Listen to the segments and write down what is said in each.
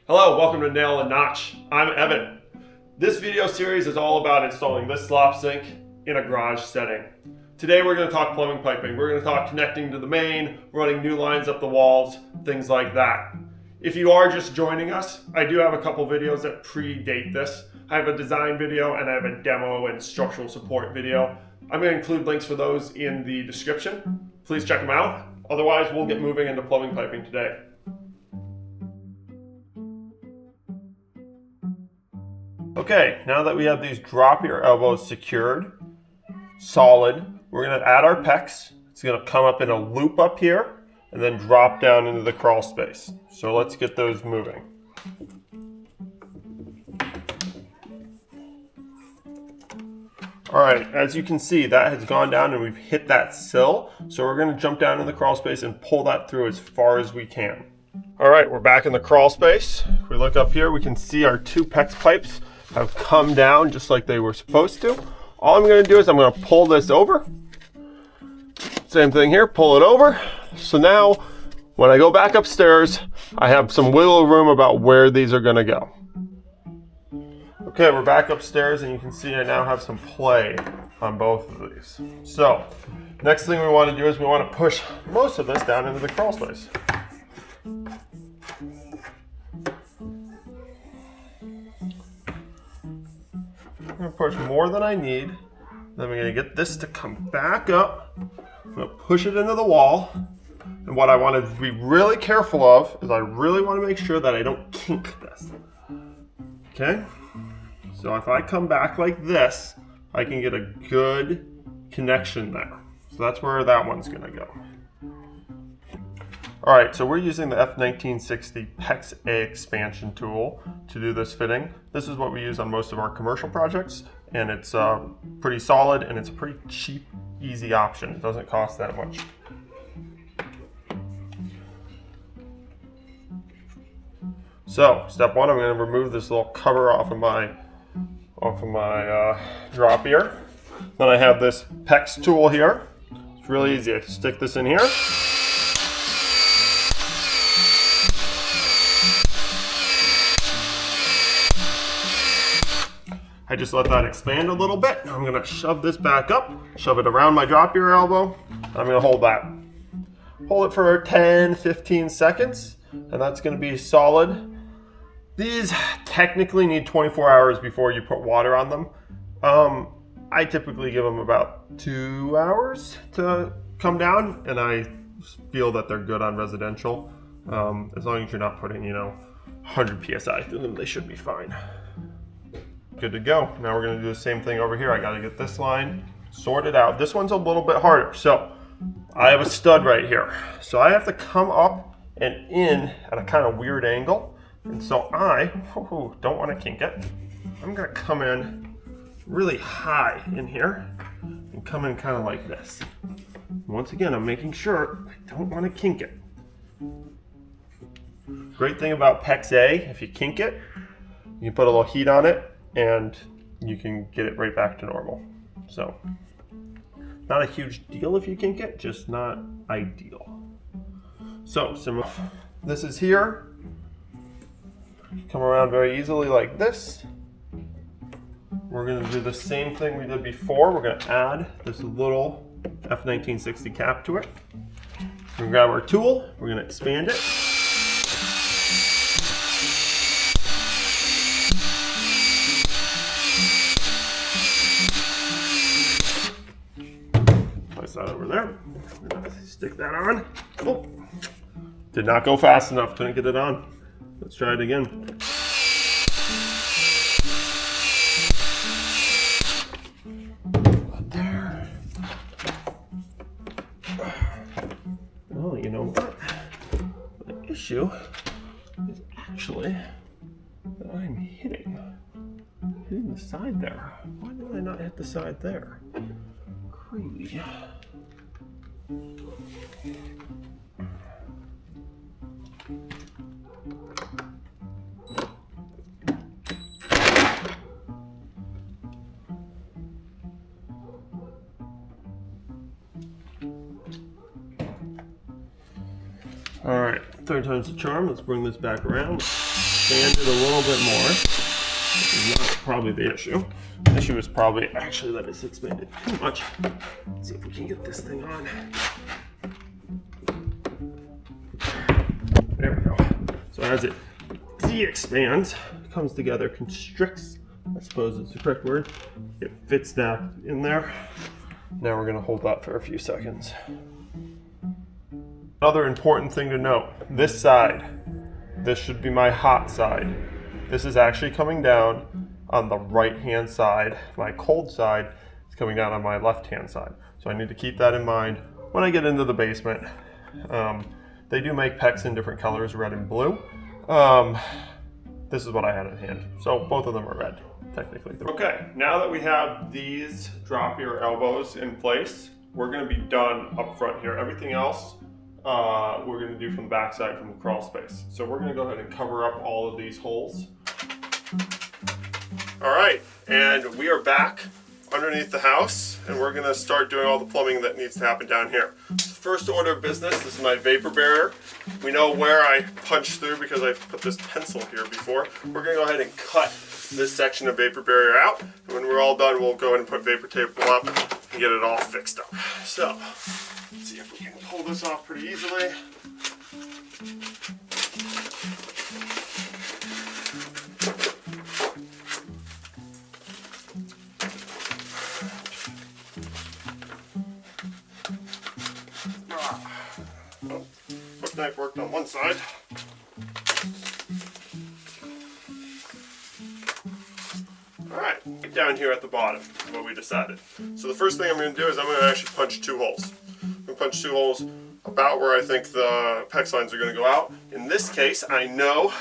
Hello, welcome to Nail and Notch. I'm Evan. This video series is all about installing this slop sink in a garage setting. Today we're going to talk plumbing piping. We're going to talk connecting to the main, running new lines up the walls, things like that. If you are just joining us, I do have a couple videos that predate this. I have a design video and I have a demo and structural support video. I'm going to include links for those in the description. Please check them out. Otherwise, we'll get moving into plumbing piping today. Okay, now that we have these drop your elbows secured, solid, we're going to add our PEX. It's going to come up in a loop up here and then drop down into the crawl space. So let's get those moving. All right, as you can see, that has gone down and we've hit that sill. So we're going to jump down in the crawl space and pull that through as far as we can. All right, we're back in the crawl space. If we look up here, we can see our two PEX pipes have come down just like they were supposed to. All I'm going to do is I'm going to pull this over. Same thing here, pull it over. So now when I go back upstairs, I have some wiggle room about where these are going to go. Okay, we're back upstairs and you can see I now have some play on both of these. So next thing we want to do is we want to push most of this down into the crawl space. I'm going to push more than I need. Then I'm going to get this to come back up. I'm going to push it into the wall. And what I want to be really careful of is I really want to make sure that I don't kink this. Okay? So if I come back like this, I can get a good connection there. So that's where that one's going to go. All right, so we're using the F1960 PEX-A expansion tool to do this fitting. This is what we use on most of our commercial projects, and it's pretty solid and it's a pretty cheap, easy option. It doesn't cost that much. So, step one, I'm going to remove this little cover off of my drop ear. Then I have this PEX tool here. It's really easy. I stick this in here. I just let that expand a little bit. I'm gonna shove this back up, shove it around my drop ear elbow. I'm gonna hold that. Hold it for 10, 15 seconds, and that's gonna be solid. These technically need 24 hours before you put water on them. I typically give them about 2 hours to come down, and I feel that they're good on residential. As long as you're not putting, 100 PSI through them, they should be fine. Good to go. Now we're going to do the same thing over here. I got to get this line sorted out. This one's a little bit harder. So I have a stud right here. So I have to come up and in at a kind of weird angle. And so I don't want to kink it. I'm going to come in really high in here and come in kind of like this. Once again, I'm making sure I don't want to kink it. Great thing about PEX-A, if you kink it, you can put a little heat on it and you can get it right back to normal. So, not a huge deal if you kink it, just not ideal. So, this is here. Come around very easily like this. We're going to do the same thing we did before. We're going to add this little F1960 cap to it. We're going to grab our tool. We're going to expand it. That over there. Stick that on. Oh, did not go fast enough. Couldn't get it on. Let's try it again. There. Well, you know what? The issue is actually that I'm hitting the side there. Why did I not hit the side there? Crazy. All right, third time's the charm. Let's bring this back around. expand it a little bit more. This is not probably the issue. The issue is probably actually that it's expanded too much. Let's see if we can get this thing on. There we go. So as it de-expands, comes together, constricts, I suppose is the correct word. It fits that in there. Now we're going to hold that for a few seconds. Another important thing to note, this side, this should be my hot side. This is actually coming down on the right hand side. My cold side is coming down on my left hand side. So I need to keep that in mind when I get into the basement. They do make PEX in different colors, red and blue. This is what I had in hand. So both of them are red, technically. Okay, now that we have these drop ear elbows in place, we're gonna be done up front here. Everything else, we're gonna do from the backside from the crawl space. So we're gonna go ahead and cover up all of these holes. All right, and we are back underneath the house, and we're gonna start doing all the plumbing that needs to happen down here. First order of business, this is my vapor barrier. We know where I punched through because I put this pencil here before. We're gonna go ahead and cut this section of vapor barrier out. And when we're all done, we'll go ahead and put vapor tape up and get it all fixed up. So, let's see if we can pull this off pretty easily. Knife worked on one side. Alright, down here at the bottom is what we decided. So the first thing I'm going to do is I'm going to actually punch 2 holes. I'm going to punch 2 holes about where I think the PEX lines are going to go out. In this case, I know,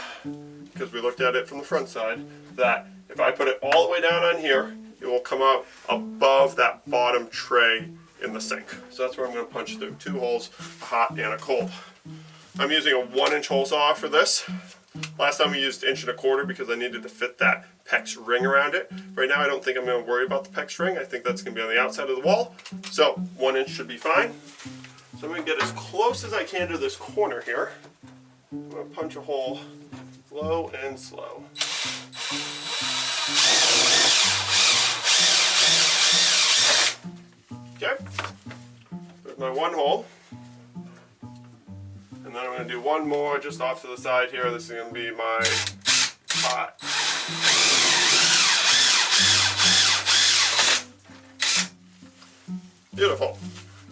because we looked at it from the front side, that if I put it all the way down on here, it will come out above that bottom tray in the sink. So that's where I'm going to punch through 2 holes, a hot and a cold. I'm using a 1-inch hole saw for this. Last time we used 1 1/4 inch because I needed to fit that PEX ring around it. Right now I don't think I'm going to worry about the PEX ring. I think that's going to be on the outside of the wall. So 1 inch should be fine. So I'm going to get as close as I can to this corner here. I'm going to punch a hole low and slow. Okay, there's my 1 hole. And then I'm going to do 1 more just off to the side here. This is going to be my hot. Beautiful.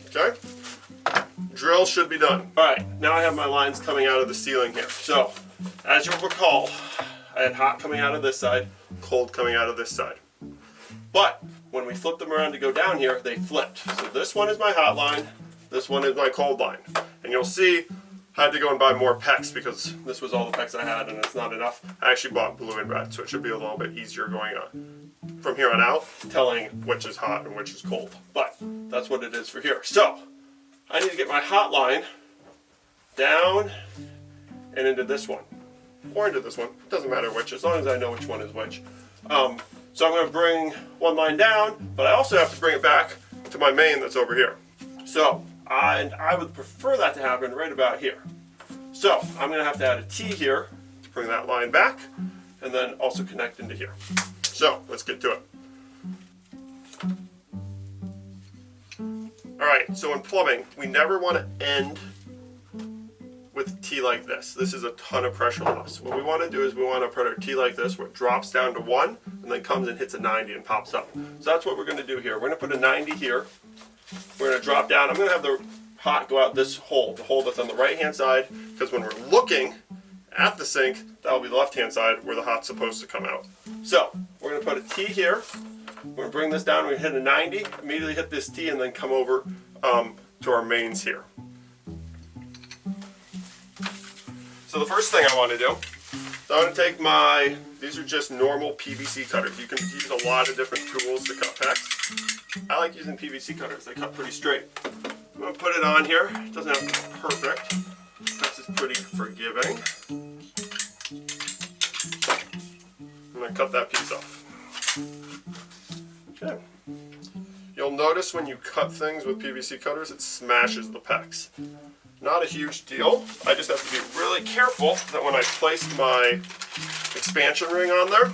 Okay. Drill should be done. Alright, now I have my lines coming out of the ceiling here. So, as you'll recall, I had hot coming out of this side, cold coming out of this side. But, when we flipped them around to go down here, they flipped. So this one is my hot line, this one is my cold line. And you'll see, I had to go and buy more PEX because this was all the PEX I had and it's not enough. I actually bought blue and red, so it should be a little bit easier going on from here on out, telling which is hot and which is cold. But that's what it is for here. So, I need to get my hot line down and into this one. Or into this one. It doesn't matter which, as long as I know which one is which. So I'm going to bring one line down, but I also have to bring it back to my main that's over here. So, and I would prefer that to happen right about here. So, I'm going to have to add a T here to bring that line back, and then also connect into here. So, let's get to it. Alright, so in plumbing, we never want to end with a T like this. This is a ton of pressure loss. What we want to do is we want to put our T like this where it drops down to 1 and then comes and hits a 90 and pops up. So that's what we're going to do here. We're going to put a 90 here. We're going to drop down. I'm going to have the hot go out this hole, the hole that's on the right hand side, because when we're looking at the sink, that will be the left hand side where the hot's supposed to come out. So we're going to put a T here. We're going to bring this down. We're going to hit a 90, immediately hit this T, and then come over to our mains here. So the first thing I want to do, so I'm going to take my, these are just normal PVC cutters. You can use a lot of different tools to cut PEX. I like using PVC cutters, they cut pretty straight. I'm going to put it on here. It doesn't have to be perfect. This is pretty forgiving. I'm going to cut that piece off. Okay. You'll notice when you cut things with PVC cutters, it smashes the PEX. Not a huge deal. I just have to be really careful that when I place my expansion ring on there,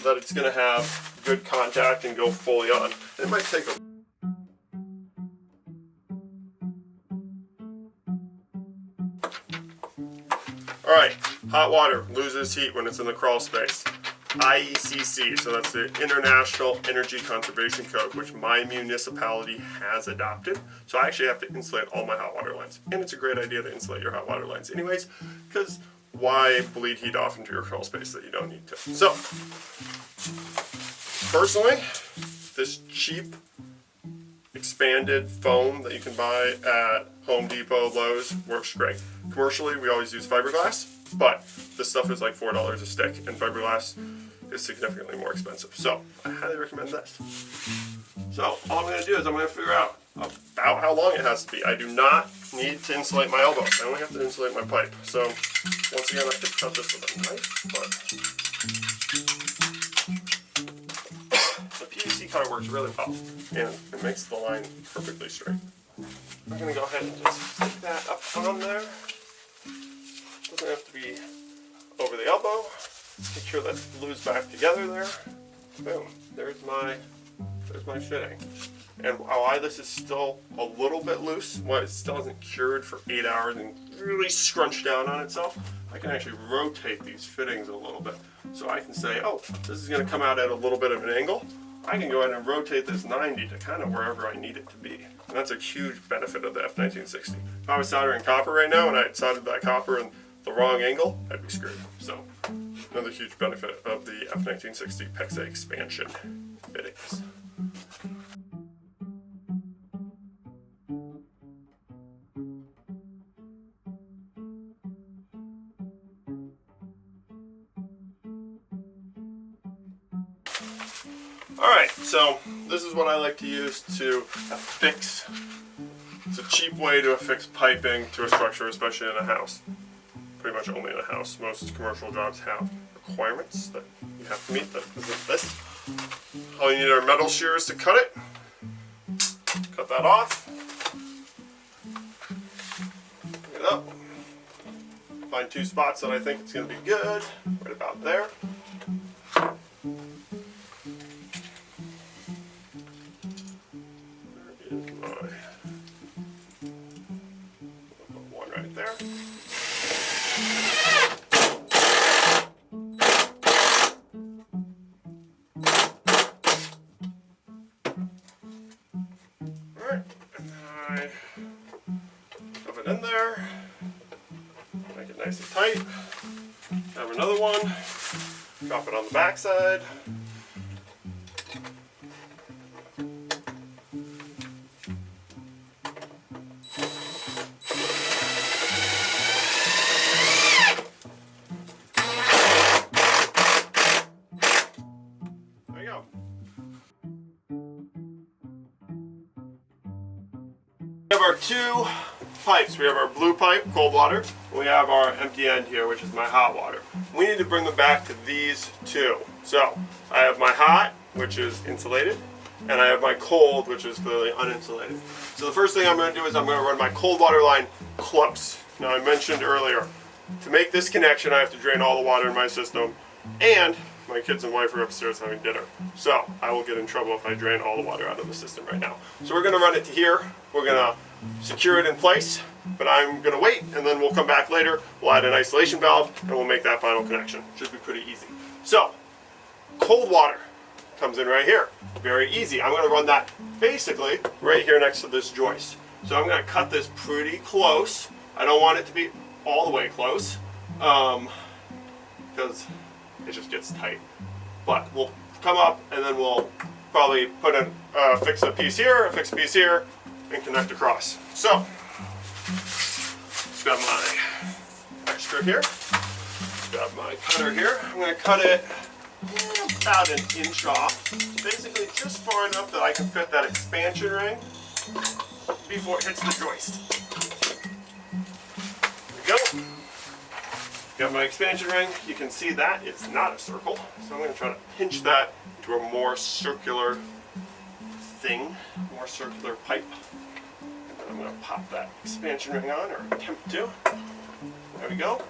that it's going to have good contact and go fully on. It might take a Alright, hot water loses heat when it's in the crawl space. IECC, so that's the International Energy Conservation Code, which my municipality has adopted. So I actually have to insulate all my hot water lines. And it's a great idea to insulate your hot water lines anyways, because why bleed heat off into your crawl space that you don't need to? So, personally, this cheap expanded foam that you can buy at Home Depot, Lowe's works great. Commercially, we always use fiberglass, but this stuff is like $4 a stick, and fiberglass is significantly more expensive. So I highly recommend this. So all I'm going to do is I'm going to figure out about how long it has to be. I do not need to insulate my elbow. I only have to insulate my pipe. So once again, I could cut this with a knife, but the PVC cutter works really well, and it makes the line perfectly straight. I'm going to go ahead and just stick that up on there. Doesn't have to be over the elbow. Make sure that glues back together there. Boom. There's my fitting. And why this is still a little bit loose, why it still hasn't cured for 8 hours and really scrunched down on itself, I can actually rotate these fittings a little bit. So I can say, oh, this is going to come out at a little bit of an angle. I can go ahead and rotate this 90 to kind of wherever I need it to be. And that's a huge benefit of the F1960. If I was soldering copper right now and I had soldered that copper in the wrong angle, I'd be screwed. So another huge benefit of the F1960 PEX-A expansion fittings. Alright, so this is what I like to use to affix. It's a cheap way to affix piping to a structure, especially in a house. Pretty much only in a house. Most commercial jobs have requirements that you have to meet that isn't this. All you need are metal shears to cut it. Cut that off. Pick it up. Find two spots that I think it's going to be good. Right about there. One right there. Alright, and then I shove it in there, make it nice and tight. Have another one, drop it on the back side. We have our two pipes. We have our blue pipe, cold water, and we have our empty end here, which is my hot water. We need to bring them back to these two. So I have my hot, which is insulated, and I have my cold, which is clearly uninsulated. So the first thing I'm going to do is I'm going to run my cold water line close. Now I mentioned earlier, to make this connection I have to drain all the water in my system, and my kids and wife are upstairs having dinner. So I will get in trouble if I drain all the water out of the system right now. So we're going to run it to here. We're going to secure it in place, but I'm going to wait, and then we'll come back later. We'll add an isolation valve, and we'll make that final connection. Should be pretty easy. So cold water comes in right here. Very easy. I'm going to run that basically right here next to this joist. So I'm going to cut this pretty close. I don't want it to be all the way close because it just gets tight. But we'll come up and then we'll probably put in fix a piece here, and connect across. So let's grab my extra here. Let's grab my cutter here. I'm going to cut it about an inch off. Basically just far enough that I can fit that expansion ring before it hits the joist. There we go. Got my expansion ring. You can see that it's not a circle, so I'm going to try to pinch that to a more circular thing, more circular pipe. And then I'm going to pop that expansion ring on, or attempt to. There we go.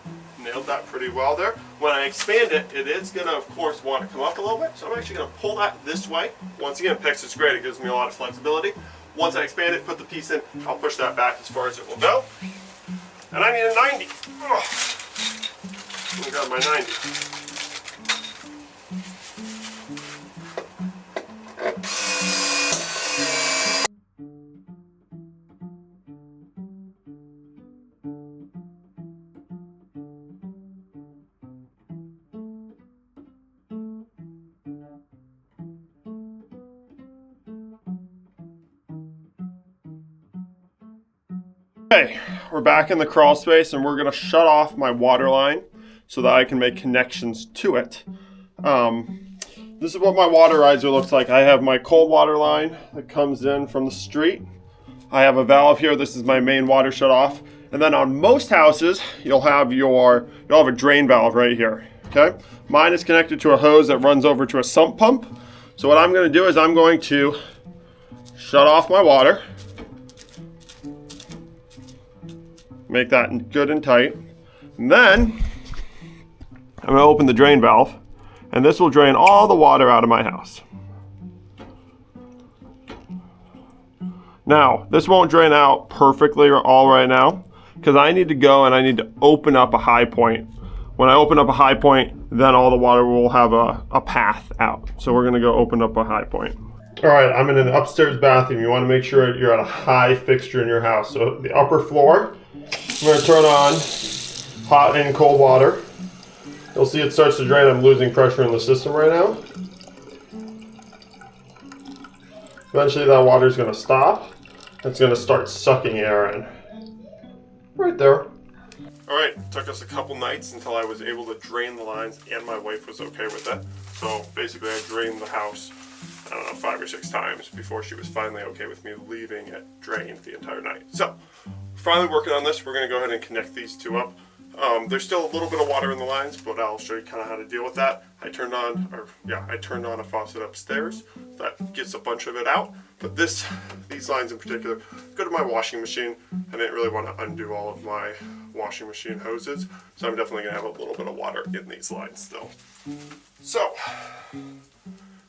nailed that pretty well there. When I expand it, it is going to, of course, want to come up a little bit. So I'm actually going to pull that this way. Once again, PEX is great. It gives me a lot of flexibility. Once I expand it, put the piece in, I'll push that back as far as it will go. And I need a 90. Oh, I got my 90. Okay, we're back in the crawl space and we're going to shut off my water line so that I can make connections to it. This is what my water riser looks like. I have my cold water line that comes in from the street. I have a valve here. This is my main water shut off. And then on most houses, you'll have a drain valve right here. Okay, mine is connected to a hose that runs over to a sump pump. So what I'm going to do is I'm going to shut off my water. Make that good and tight. And then I'm going to open the drain valve, and this will drain all the water out of my house. Now, this won't drain out perfectly all right now because I need to go and I need to open up a high point. When I open up a high point, then all the water will have a path out. So we're going to go open up a high point. All right, I'm in an upstairs bathroom. You want to make sure you're at a high fixture in your house. So the upper floor, I'm going to turn on hot and cold water. You'll see it starts to drain. I'm losing pressure in the system right now. Eventually that water is going to stop. It's going to start sucking air in. Right there. All right, it took us a couple nights until I was able to drain the lines and my wife was okay with it. So basically I drained the house, I don't know, 5 or 6 times before she was finally okay with me leaving it drained the entire night. So, finally working on this. We're going to go ahead and connect these two up. There's still a little bit of water in the lines, but I'll show you kind of how to deal with that. I turned on a faucet upstairs that gets a bunch of it out. But these lines in particular go to my washing machine. I didn't really want to undo all of my washing machine hoses, so I'm definitely going to have a little bit of water in these lines still. So,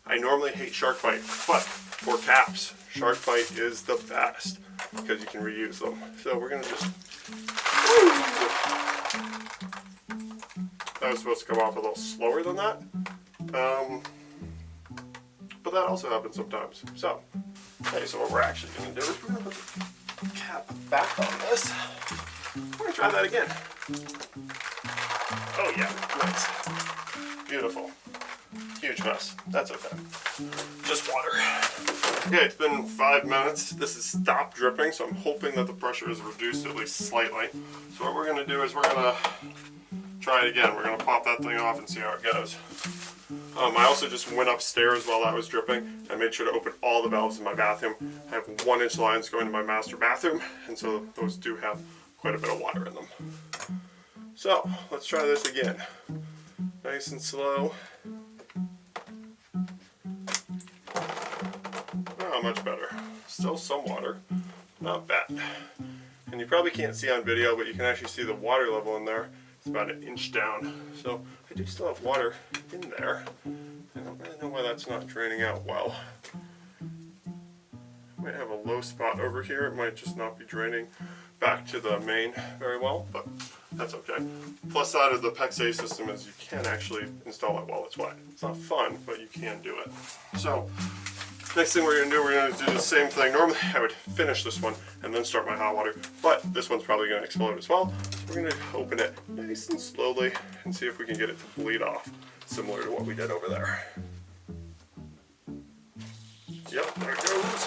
I normally hate shark bite, but for caps, shark bite is the best because you can reuse them. So we're going to just... That was supposed to come off a little slower than that. But that also happens sometimes. So, okay, so what we're actually going to do is we're going to put the cap back on this. We're going to try that again. Oh yeah, nice. Beautiful. Huge mess. That's okay. Just water. Okay, it's been 5 minutes. This has stopped dripping, so I'm hoping that the pressure is reduced at least slightly. So what we're going to do is we're going to try it again. We're going to pop that thing off and see how it goes. I also just went upstairs while that was dripping and made sure to open all the valves in my bathroom. I have 1-inch lines going to my master bathroom, and so those do have quite a bit of water in them. So, let's try this again. Nice and slow. Oh, much better. Still some water. Not bad. And you probably can't see on video, but you can actually see the water level in there. It's about 1 inch down. So I do still have water in there. I don't really know why that's not draining out well. I might have a low spot over here. It might just not be draining back to the main very well, but that's okay. Plus side of the PEX-A system is you can actually install it while it's wet. It's not fun, but you can do it. So, next thing we're going to do the same thing. Normally I would finish this one and then start my hot water, but this one's probably going to explode as well. So we're going to open it nice and slowly and see if we can get it to bleed off, similar to what we did over there. Yep, there it goes.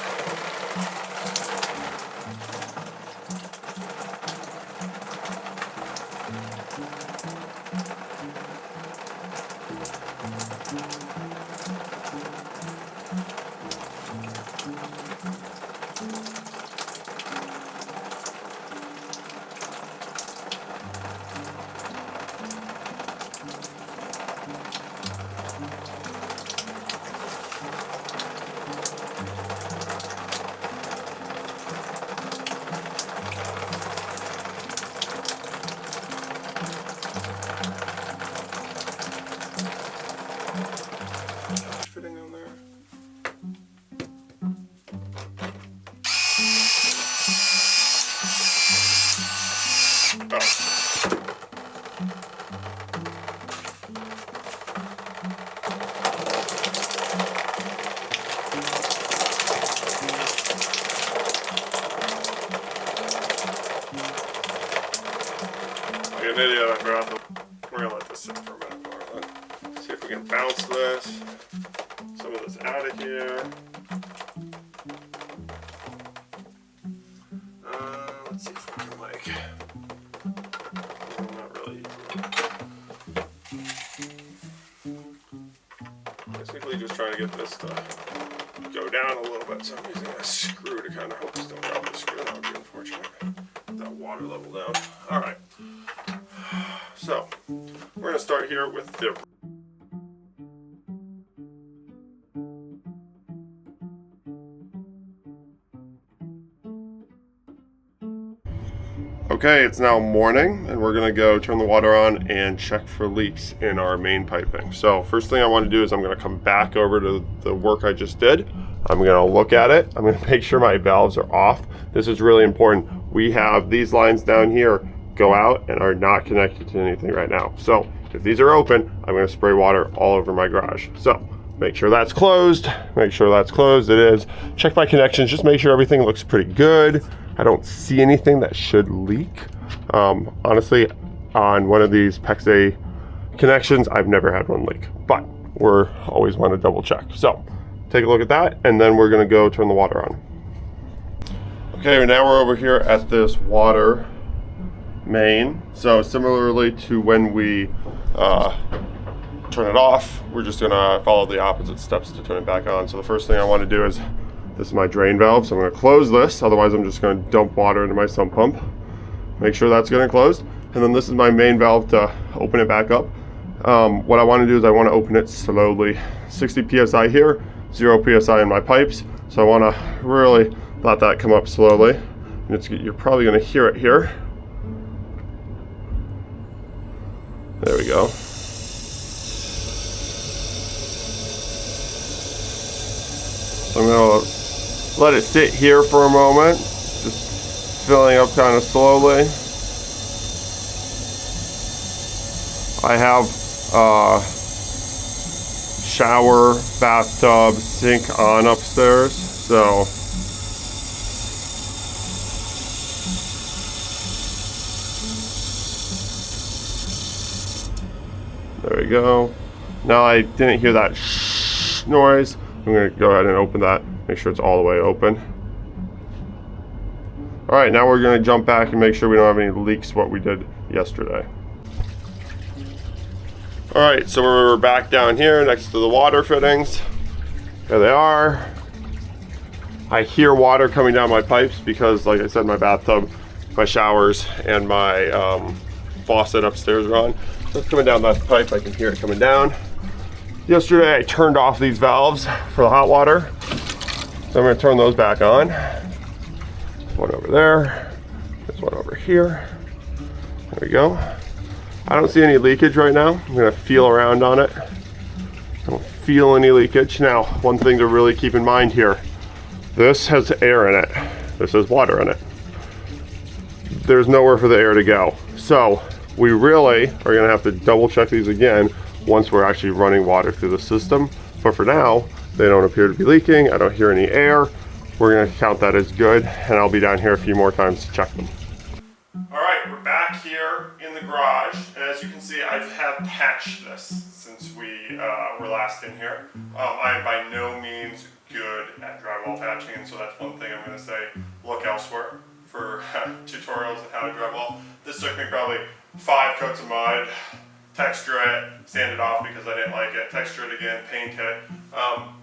Like an idiot, I forgot to. We're gonna let this sit for a minute more. Let's see if we can bounce this. Some of this out of here. Let's see if we can not really. Basically just trying to get this to go down a little bit, so I'm using a screw to kind of hope this don't drop the screw. That would be unfortunate. Get that water level down. Alright. So, we're going to start here with the Okay, it's now morning, and we're gonna go turn the water on and check for leaks in our main piping. So first thing I want to do is I'm gonna come back over to the work I just did. I'm gonna look at it. I'm gonna make sure my valves are off. This is really important. We have these lines down here go out and are not connected to anything right now. So if these are open, I'm gonna spray water all over my garage. So make sure that's closed. Make sure that's closed. It is. Check my connections. Just make sure everything looks pretty good. I don't see anything that should leak. Honestly, on one of these PEX-A connections, I've never had one leak, but we're always want to double check. So take a look at that, and then we're gonna go turn the water on. Okay, now we're over here at this water main. So similarly to when we turn it off, we're just gonna follow the opposite steps to turn it back on. So the first thing I want to do is, this is my drain valve, so I'm going to close this, otherwise I'm just going to dump water into my sump pump. Make sure that's getting closed. And then this is my main valve to open it back up. What I want to do is I want to open it slowly. 60 PSI here, 0 PSI in my pipes. So I want to really let that come up slowly. And you're probably going to hear it here. There we go. I'm going to let it sit here for a moment, just filling up kind of slowly. I have shower, bathtub, sink on upstairs, so there we go. Now I didn't hear that shh noise. I'm going to go ahead and open that, make sure it's all the way open. All right, now we're going to jump back and make sure we don't have any leaks what we did yesterday. All right, so we're back down here next to the water fittings. There they are. I hear water coming down my pipes because, like I said, my bathtub, my showers, and my faucet upstairs are on. So it's coming down that pipe. I can hear it coming down. Yesterday I turned off these valves for the hot water. So I'm going to turn those back on. There's one over there. There's one over here. There we go. I don't see any leakage right now. I'm going to feel around on it. I don't feel any leakage. Now, one thing to really keep in mind here. This has air in it. This has water in it. There's nowhere for the air to go. So we really are going to have to double check these again once we're actually running water through the system. But for now, they don't appear to be leaking. I don't hear any air. We're gonna count that as good, and I'll be down here a few more times to check them. All right, we're back here in the garage, and as you can see, I have patched this since we were last in here. I am by no means good at drywall patching, and so that's one thing I'm gonna say, look elsewhere for tutorials on how to drywall. This took me probably 5 coats of mud, texture it, sand it off because I didn't like it, texture it again, paint it.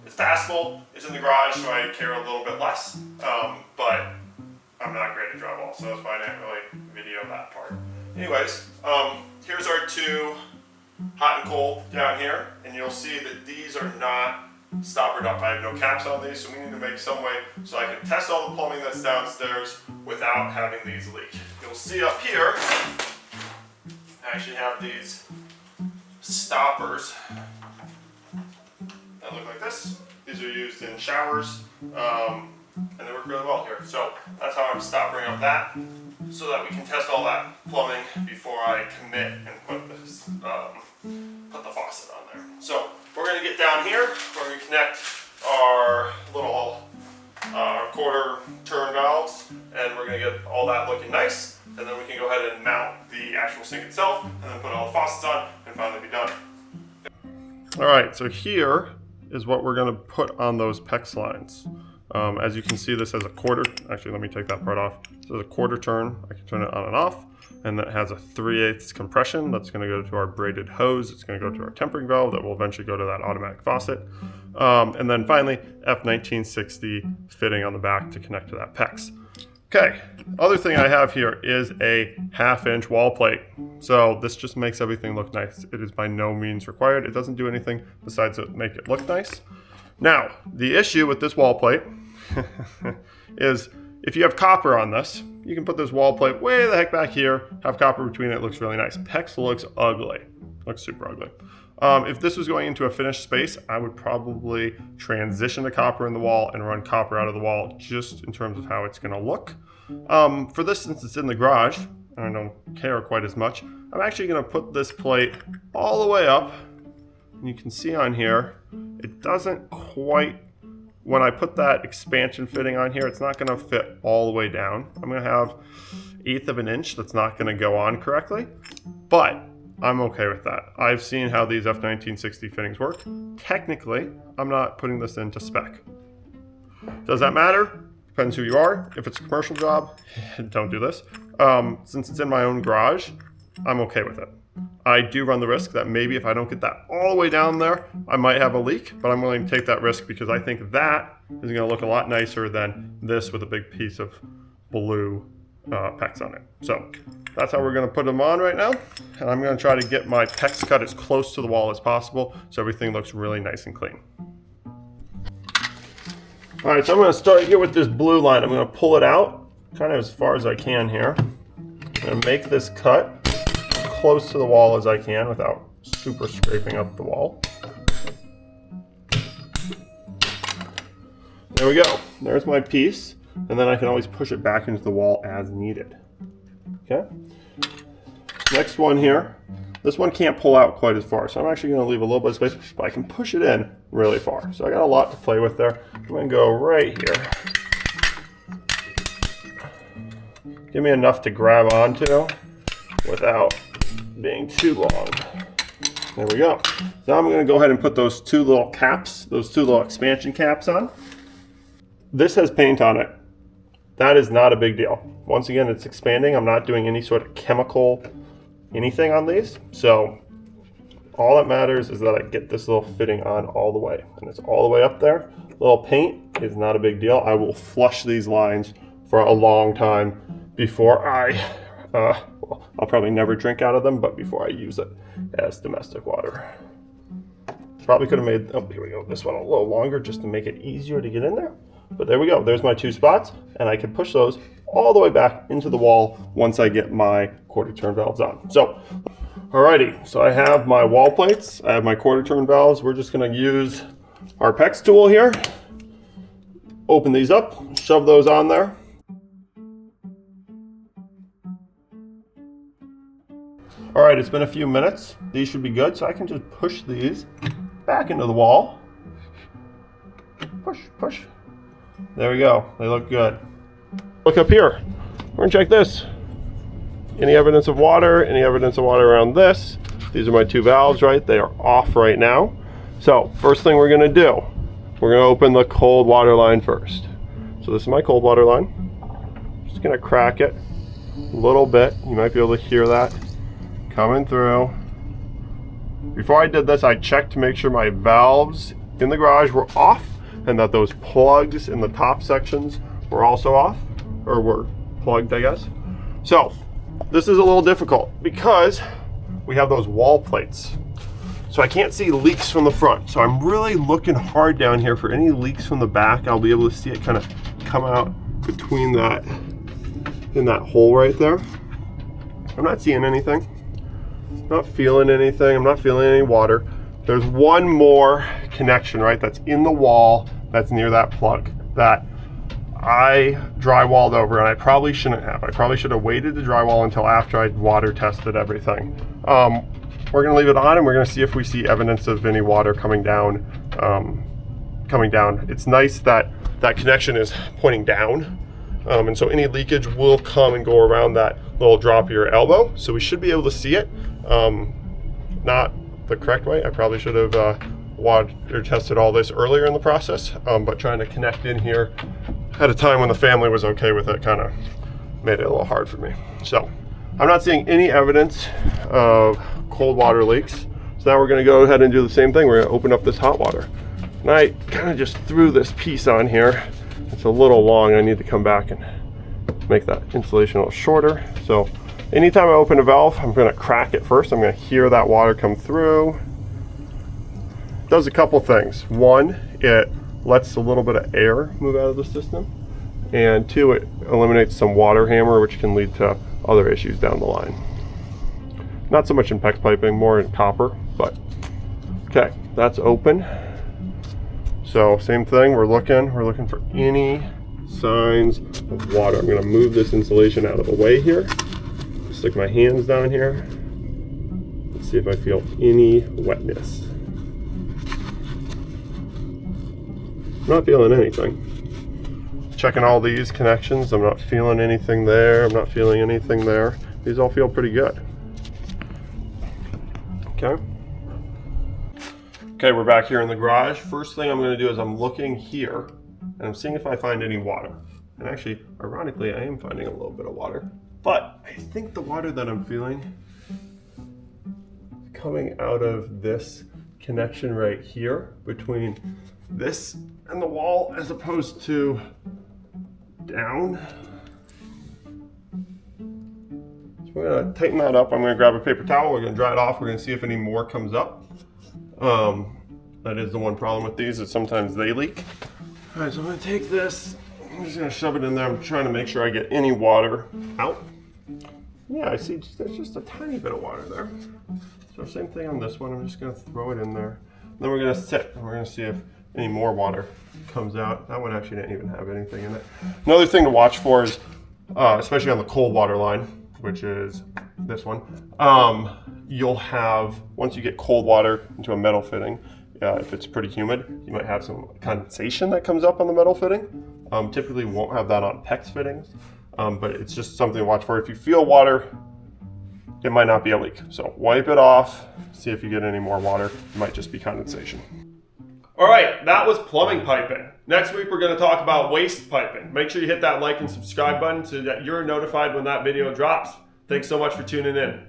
It's passable, it's in the garage, so I care a little bit less, but I'm not great at drywall, so that's why I didn't really video that part. Anyways, here's our 2 hot and cold down here, and you'll see that these are not stoppered up. I have no caps on these, so we need to make some way so I can test all the plumbing that's downstairs without having these leak. You'll see up here, I actually have these stoppers that look like this. These are used in showers, and they work really well here. So that's how I'm stoppering up that. so that we can test all that plumbing before I commit and put this, put the faucet on there. So we're going to get down here. We're going to connect our little quarter turn valves, and we're going to get all that looking nice, and then we can go ahead and mount the actual sink itself, and then put all the faucets on, and finally be done. All right, so here is what we're going to put on those PEX lines. As you can see, this has a quarter, actually let me take that part off. So there's a quarter turn, I can turn it on and off, and that has a 3/8 compression. That's going to go to our braided hose. It's going to go to our tempering valve that will eventually go to that automatic faucet. And then finally, F1960 fitting on the back to connect to that PEX. Okay, other thing I have here is a 1/2 inch wall plate. So this just makes everything look nice. It is by no means required. It doesn't do anything besides make it look nice. Now, the issue with this wall plate is if you have copper on this, you can put this wall plate way the heck back here, have copper between it, looks really nice. PEX looks ugly, looks super ugly. If this was going into a finished space, I would probably transition the copper in the wall and run copper out of the wall just in terms of how it's gonna look. For this, since it's in the garage, I don't care quite as much, I'm actually gonna put this plate all the way up. And you can see on here, it doesn't quite, when I put that expansion fitting on here, it's not gonna fit all the way down. I'm gonna have 1/8 of an inch that's not gonna go on correctly, but I'm okay with that. I've seen how these F1960 fittings work. Technically, I'm not putting this into spec. Does that matter? Depends who you are. If it's a commercial job, don't do this. Since it's in my own garage, I'm okay with it. I do run the risk that maybe if I don't get that all the way down there, I might have a leak, but I'm willing to take that risk because I think that is gonna look a lot nicer than this with a big piece of blue PEX on it. So that's how we're gonna put them on right now. And I'm gonna try to get my PEX cut as close to the wall as possible so everything looks really nice and clean. All right, so I'm gonna start here with this blue line. I'm gonna pull it out kind of as far as I can here. I'm gonna make this cut close to the wall as I can without super scraping up the wall. There we go. There's my piece. And then I can always push it back into the wall as needed. Okay. Next one here. This one can't pull out quite as far, so I'm actually going to leave a little bit of space, but I can push it in really far. So I got a lot to play with there. I'm going to go right here. Give me enough to grab onto without being too long. There we go. Now I'm going to go ahead and put those two little caps, those two little expansion caps on. This has paint on it. That is not a big deal. Once again, it's expanding. I'm not doing any sort of chemical anything on these. So all that matters is that I get this little fitting on all the way. And it's all the way up there. Little paint is not a big deal. I will flush these lines for a long time before well, I'll probably never drink out of them, but before I use it as domestic water. Probably could have made, oh, here we go, this one a little longer just to make it easier to get in there. But there we go, there's my two spots, and I can push those all the way back into the wall once I get my quarter turn valves on. So, alrighty, so I have my wall plates, I have my quarter turn valves. We're just gonna use our PEX tool here, open these up, shove those on there. All right, it's been a few minutes. These should be good, so I can just push these back into the wall. Push, push. There we go, they look good. Look up here, we're gonna check this. Any evidence of water, around this. These are my two valves, right? They are off right now. So first thing we're gonna do, we're gonna open the cold water line first. So this is my cold water line. Just gonna crack it a little bit. You might be able to hear that coming through. Before I did this, I checked to make sure my valves in the garage were off and that those plugs in the top sections were also off, or were plugged, I guess. So this is a little difficult because we have those wall plates. So I can't see leaks from the front. So I'm really looking hard down here for any leaks from the back. I'll be able to see it kind of come out between that, in that hole right there. I'm not seeing anything. Not feeling anything. I'm not feeling any water. There's one more connection, right? That's in the wall. That's near that plug. That I drywalled over, and I probably shouldn't have. I probably should have waited to drywall until after I'd water tested everything. We're gonna leave it on, and we're gonna see if we see evidence of any water coming down. It's nice that that connection is pointing down, and so any leakage will come and go around that little drop of your elbow. So we should be able to see it. Not the correct way. I probably should have water tested all this earlier in the process, but trying to connect in here at a time when the family was okay with it kind of made it a little hard for me. So I'm not seeing any evidence of cold water leaks. So now we're going to go ahead and do the same thing. We're going to open up this hot water. And I kind of just threw this piece on here. It's a little long. I need to come back and make that insulation a little shorter. So anytime I open a valve, I'm going to crack it first. I'm going to hear that water come through. It does a couple things. One, it lets a little bit of air move out of the system. And two, it eliminates some water hammer, which can lead to other issues down the line. Not so much in PEX piping, more in copper, but okay, that's open. So same thing, we're looking for any signs of water. I'm gonna move this insulation out of the way here. Stick my hands down here. Let's see if I feel any wetness. Not feeling anything. Checking all these connections, I'm not feeling anything there. I'm not feeling anything there. These all feel pretty good. Okay. Okay, we're back here in the garage. First thing I'm gonna do is I'm looking here and I'm seeing if I find any water. And actually, ironically, I am finding a little bit of water. But I think the water that I'm feeling is coming out of this connection right here between this and the wall as opposed to down. So we're gonna tighten that up. I'm gonna grab a paper towel, we're gonna dry it off, we're gonna see if any more comes up. That is the one problem with these, is sometimes they leak. All right, so I'm gonna take this, I'm just gonna shove it in there. I'm trying to make sure I get any water out. Yeah, I see there's just a tiny bit of water there. So same thing on this one, I'm just gonna throw it in there. Then we're gonna sit and we're gonna see if any more water comes out. That one actually didn't even have anything in it. Another thing to watch for is, especially on the cold water line, which is this one, you'll have, once you get cold water into a metal fitting, if it's pretty humid, you might have some condensation that comes up on the metal fitting. Typically won't have that on PEX fittings, but it's just something to watch for. If you feel water, it might not be a leak. So wipe it off, see if you get any more water. It might just be condensation. All right, that was plumbing piping. Next week, we're gonna talk about waste piping. Make sure you hit that like and subscribe button so that you're notified when that video drops. Thanks so much for tuning in.